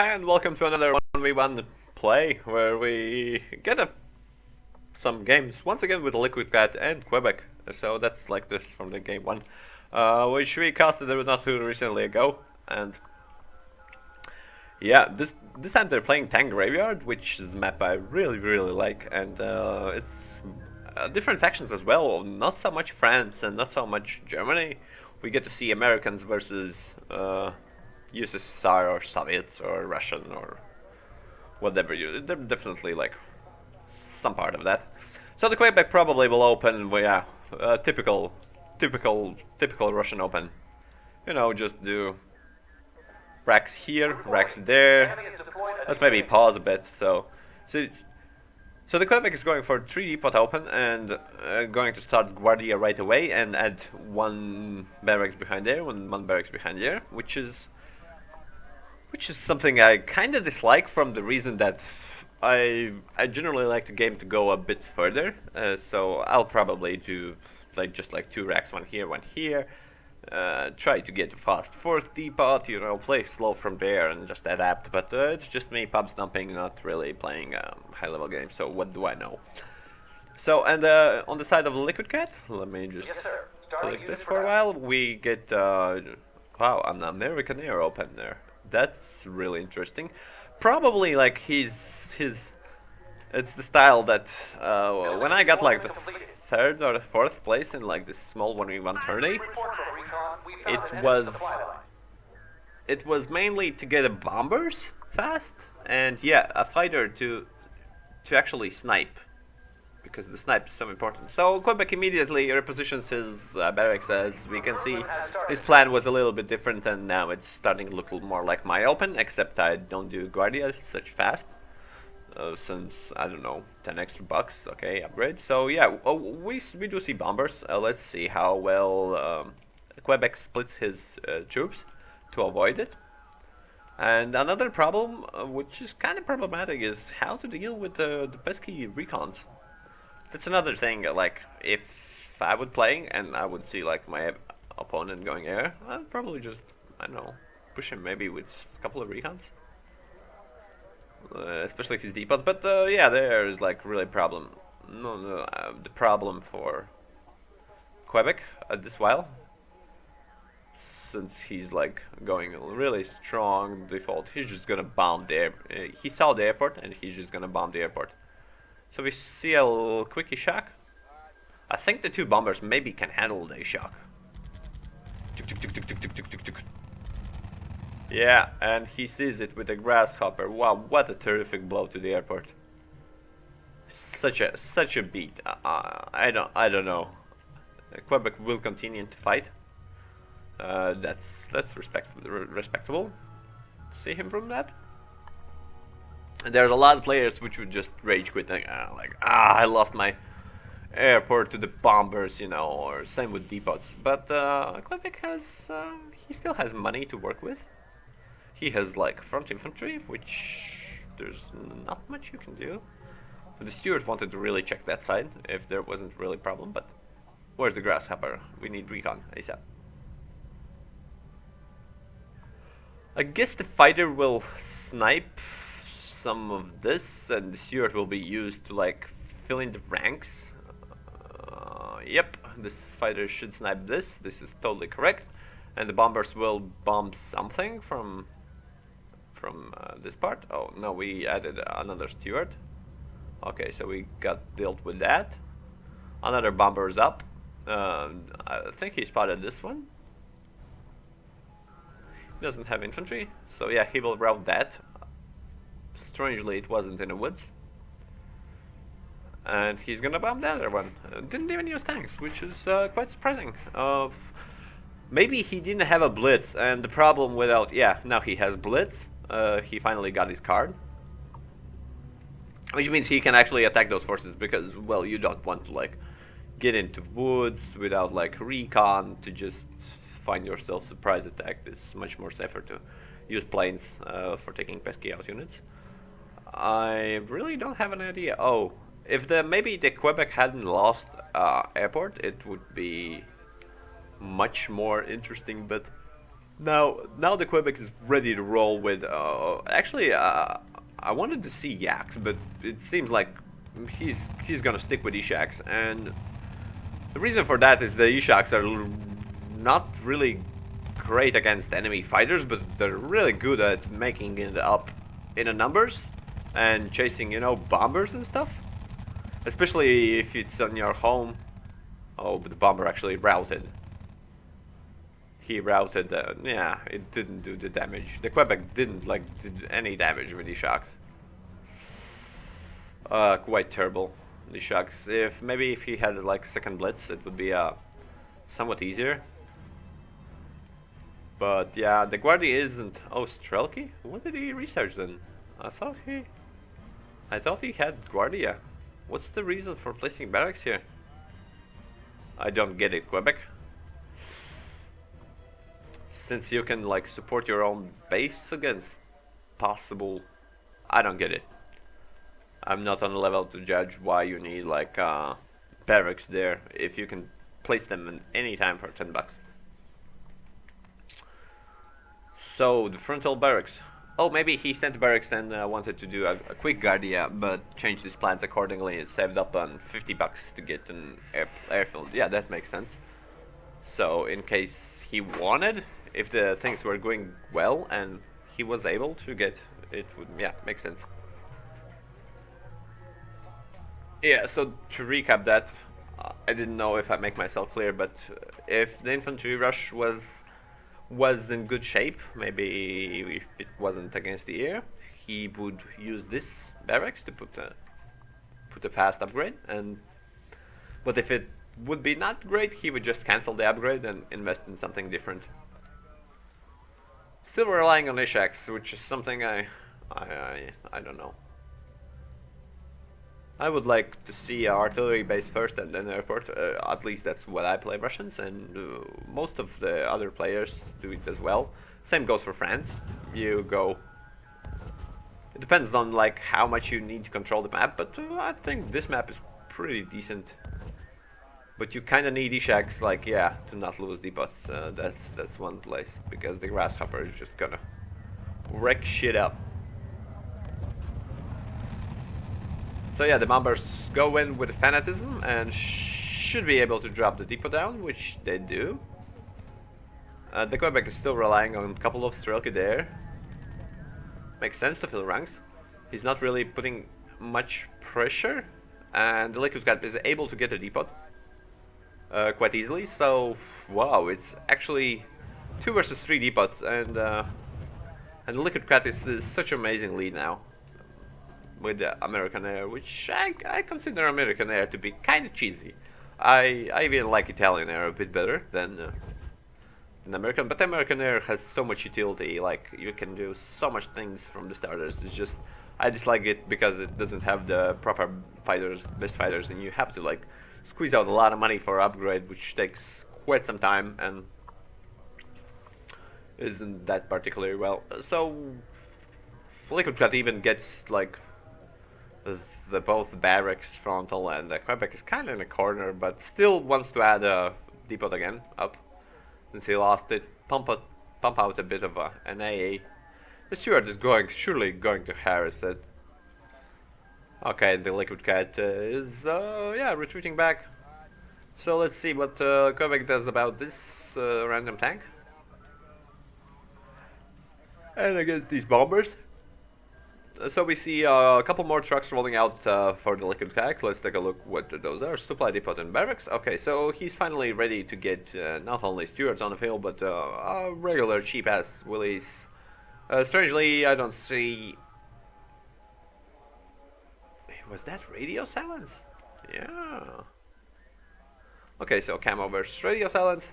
Hi and welcome to another 1v1 play where we get some games once again with Liquid Cat and Quebec. So that's like this from the game one, which we casted not too recently ago. And yeah, this time they're playing Tank Graveyard, which is a map I really like, and it's different factions as well. Not so much France and not so much Germany. We get to see Americans versus USSR or Soviets or Russian or whatever. They're definitely like some part of that. So the Quebec probably will open. Well, yeah, typical Russian open. You know, just do racks here, racks there. Let's maybe pause a bit. So the Quebec is going for 3 pot open and going to start Guardia right away and add one barracks behind there, one barracks behind there, which is something I kind of dislike from the reason that I generally like the game to go a bit further. So I'll probably do just 2 racks, one here. Try to get a fast 4th depot, you know, play slow from there and just adapt. But it's just me pub stomping, not really playing high-level games. So what do I know? So and on the side of Liquid Cat, let me just click this for a while. We get wow, an American Air open there. That's really interesting. Probably like it's the style that when I got like the 3rd or 4th place in like this small 1v1 tourney, it was mainly to get a bombers fast and yeah, a fighter to actually snipe, because the snipe is so important. So Quebec immediately repositions his barracks. As we can see, his plan was a little bit different, and now it's starting to look more like my open, except I don't do Guardia such fast. Since, I don't know, 10 extra bucks, okay, upgrade. So yeah, we do see bombers. Let's see how well Quebec splits his troops to avoid it. And another problem, which is kind of problematic, is how to deal with the pesky recons. That's another thing, like, if I would play and I would see like my opponent going air, I'd probably just, I don't know, push him maybe with a couple of recons. Especially his depots, but yeah, there is like really problem. No, the problem for Quebec at this while, since he's like going really strong default, he's just gonna bomb the air. He saw the airport and he's just gonna bomb the airport. So we see a little quickie shock. I think the 2 bombers maybe can handle the shock. Yeah, and he sees it with a grasshopper. Wow, what a terrific blow to the airport. Such a beat. I don't know. Quebec will continue to fight. That's respectable. See him from that. And there's a lot of players which would just rage quit, like I lost my airport to the bombers, you know, or same with depots. But Quebec has he still has money to work with. He has like front infantry, which there's not much you can do. The steward wanted to really check that side if there wasn't really a problem, but where's the grasshopper? We need recon ASAP. I guess the fighter will snipe some of this, and the steward will be used to like fill in the ranks. Yep, this fighter should snipe this. This is totally correct, and the bombers will bomb something from this part. Oh no, we added another steward. Okay, so we got dealt with that. Another bomber is up. I think he spotted this one. He doesn't have infantry, so yeah, he will route that. Strangely, it wasn't in the woods. And he's gonna bomb the other one. Didn't even use tanks, which is quite surprising. Maybe he didn't have a blitz, and the problem without... Yeah, now he has blitz. He finally got his card. Which means he can actually attack those forces, because, well, you don't want to, like, get into woods without, like, recon to just find yourself surprise attack. It's much more safer to use planes for taking pesky out units. I really don't have an idea. Oh, if maybe the Quebec hadn't lost airport, it would be much more interesting, but Now the Quebec is ready to roll with. Actually, I wanted to see Yaks, but it seems like he's gonna stick with Ishaks, and the reason for that is the Ishaks are not really great against enemy fighters, but they're really good at making it up in the numbers and chasing, bombers and stuff. Especially if it's on your home. Oh, but the bomber actually routed. He routed, yeah, it didn't do the damage. The Quebec didn't, did any damage with these shocks. Quite terrible, these shocks. Maybe if he had, second blitz, it would be, somewhat easier. But, yeah, the Guardi isn't... Oh, Strelki? What did he research then? I thought he had Guardia. What's the reason for placing barracks here? I don't get it, Quebec. Since you can support your own base against possible... I don't get it. I'm not on the level to judge why you need barracks there if you can place them in any time for $10. So the frontal barracks. Oh, maybe he sent barracks and wanted to do a quick Guardia, but changed his plans accordingly and saved up on $50 to get an airfield. Yeah, that makes sense. So in case he wanted, if the things were going well and he was able to get it, would make sense. Yeah, so to recap that, I didn't know if I make myself clear, but if the infantry rush was in good shape, maybe if it wasn't against the air, he would use this barracks to put a fast upgrade, but if it would be not great, he would just cancel the upgrade and invest in something different. Still relying on Ishaks, which is something I don't know. I would like to see artillery base first and then airport. At least that's what I play Russians, and most of the other players do it as well. Same goes for France. You go. It depends on how much you need to control the map, but I think this map is pretty decent. But you kind of need Ishaks, to not lose depots. That's one place, because the grasshopper is just gonna wreck shit up. So yeah, the bombers go in with fanatism and should be able to drop the depot down, which they do. The Quebec is still relying on a couple of Strelki there. Makes sense to fill ranks. He's not really putting much pressure, and the Liquid Cat is able to get a depot quite easily. So wow, it's actually 2 versus 3 depots, and the Liquid Cat is such an amazing lead now with the American Air, which I consider American Air to be kind of cheesy. I even like Italian Air a bit better than American, but American Air has so much utility. You can do so much things from the starters. It's just I dislike it because it doesn't have the proper fighters, best fighters, and you have to squeeze out a lot of money for upgrade, which takes quite some time and isn't that particularly well. So Liquid Cat even gets the both barracks frontal, and the Quebec is kind of in a corner, but still wants to add a depot again up since he lost it. Pump out a bit of an AA. The Steward is surely going to harass it. Okay, the Liquid Cat is retreating back. So let's see what Quebec does about this random tank. And against these bombers. So we see a couple more trucks rolling out for the Liquid Cat. Let's take a look what those are. Supply depot and barracks. Okay, so he's finally ready to get not only Stewards on the field, but regular cheap-ass Willies. Strangely, I don't see... Was that radio silence? Yeah. Okay, so camo versus radio silence.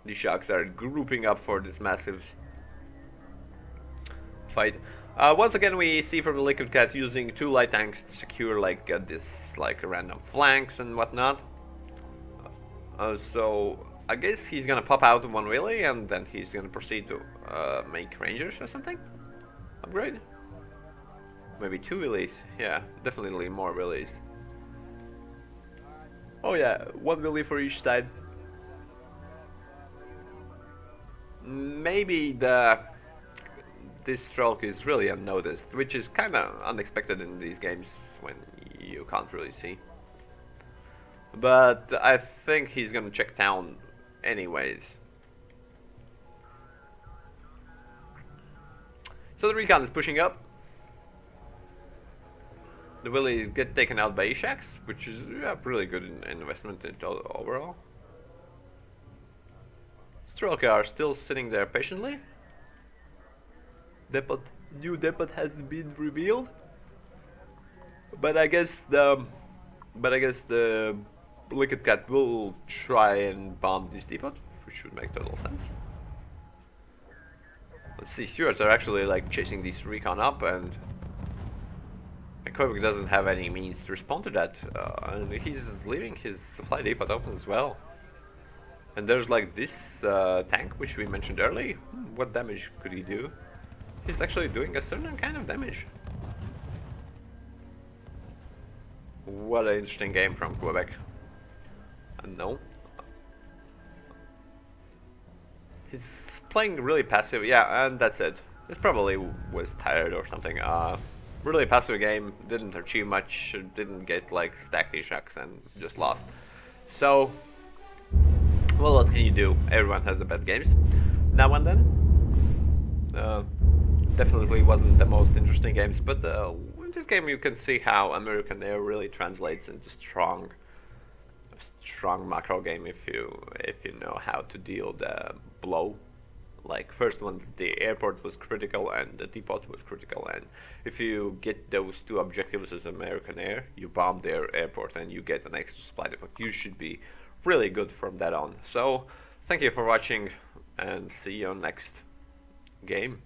The Sharks are grouping up for this massive fight. Once again, we see from the Liquid Cat using 2 light tanks to secure this random flanks and whatnot. So I guess he's gonna pop out 1 wheelie and then he's gonna proceed to make rangers or something. Upgrade. Maybe 2 wheelies. Yeah, definitely more wheelies. Oh yeah, 1 wheelie for each side. maybe this stroke is really unnoticed, which is kind of unexpected in these games when you can't really see. But I think he's gonna check town anyways. So the recon is pushing up. The Willies get taken out by Ishaks, which is really good investment overall. Strelka are still sitting there patiently. New depot has been revealed, but I guess the Liquid Cat will try and bomb this depot, which should make total sense. Let's see, Stewards are actually like chasing this recon up, and Quebec doesn't have any means to respond to that, and he's leaving his supply depot open as well. And there's like this tank, which we mentioned earlier. What damage could he do? He's actually doing a certain kind of damage. What an interesting game from Quebec. No. He's playing really passive, yeah, and that's it. He probably was tired or something. Really passive game, didn't achieve much, didn't get like stacked shocks and just lost. So, well, what can you do? Everyone has a bad games. Now and then. Definitely wasn't the most interesting games, but in this game you can see how American Air really translates into strong macro game if you know how to deal the blow. Like first one, the airport was critical and the depot was critical, and if you get those two objectives as American Air, you bomb their airport and you get an extra supply depot. You should be really good from that on. So thank you for watching and see you on next game.